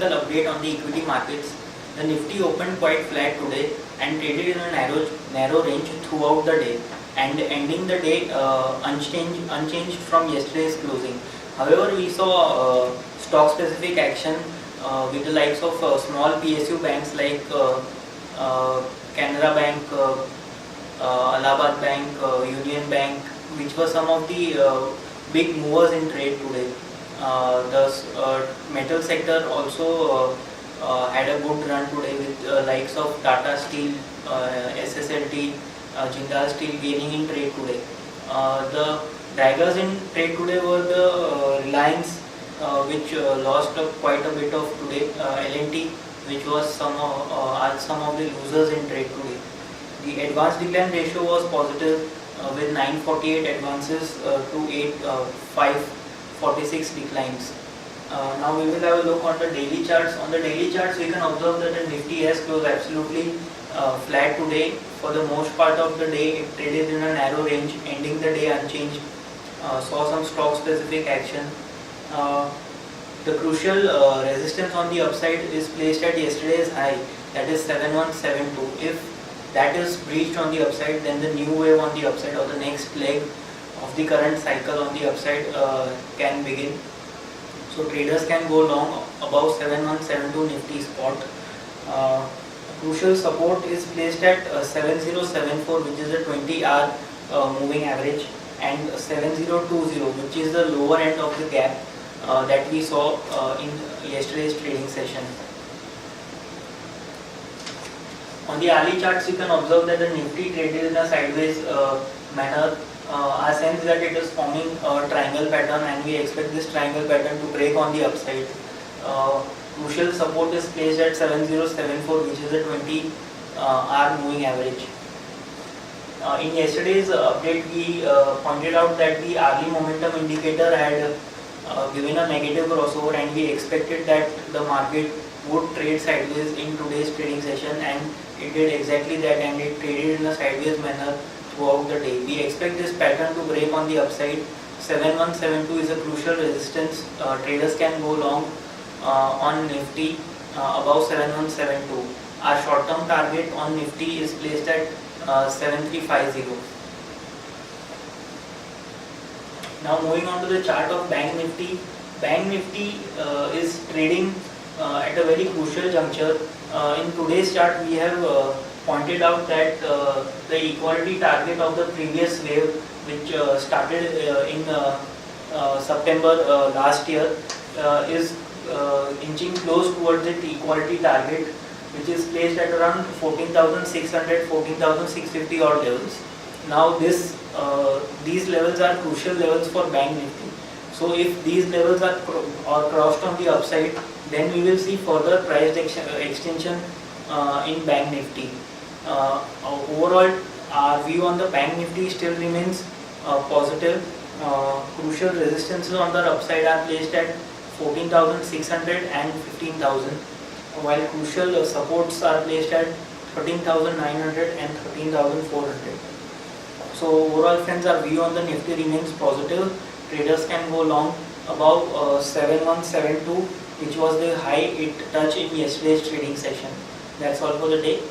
technical update on the equity markets. The Nifty opened quite flat today and traded in a narrow range throughout the day and ending the day unchanged from yesterday's closing. However, we saw stock specific action with the likes of small PSU banks like Canara Bank, Allahabad Bank, Union Bank, which were some of the big movers in trade today. The metal sector also had a good run today with likes of Tata Steel, SSLT, Jindal Steel gaining in trade today. The draggers in trade today were the Reliance, which lost quite a bit of today, L&T, which was some of the losers in trade today. The advance decline ratio was positive with 948 advances to 546 declines. Now we will have a look on the daily charts. On the daily charts, we can observe that the Nifty has closed absolutely flat today. For the most part of the day, it traded in a narrow range, ending the day unchanged. Saw some stock specific action. The crucial resistance on the upside is placed at yesterday's high, that is 7172. If that is breached on the upside, then the new wave on the upside or the next leg of the current cycle on the upside can begin. So traders can go long above 7172 Nifty spot. Crucial support is placed at 7074, which is a 20-hour moving average, and 7020, which is the lower end of the gap that we saw in yesterday's trading session. On the hourly charts, you can observe that the Nifty traded in a sideways manner. Our sense is that it is forming a triangle pattern, and we expect this triangle pattern to break on the upside. Crucial support is placed at 7074, which is a 20-hour moving average. In yesterday's update, we pointed out that the hourly momentum indicator had given a negative crossover, and we expected that the market would trade sideways in today's trading session, and it did exactly that, and it traded in a sideways manner throughout the day. We expect this pattern to break on the upside. 7172 is a crucial resistance. Traders can go long on Nifty above 7172. Our short-term target on Nifty is placed at 7350. Now moving on to the chart of Bank Nifty. Bank Nifty is trading at a very crucial juncture. In today's chart, we have pointed out that the equality target of the previous wave, which started in September last year, is inching close towards the equality target, which is placed at around 14,600, 14,650 odd levels. Now these levels are crucial levels for Bank Nifty. So if these levels are crossed on the upside, then we will see further price extension in Bank Nifty. Overall, our view on the Bank Nifty still remains positive. Crucial resistances on the upside are placed at 14,600 and 15,000, while crucial supports are placed at 13,900 and 13,400. So overall, friends, our view on the Nifty remains positive. Traders can go long above 7172, which was the high it touched in yesterday's trading session. That's all for the day.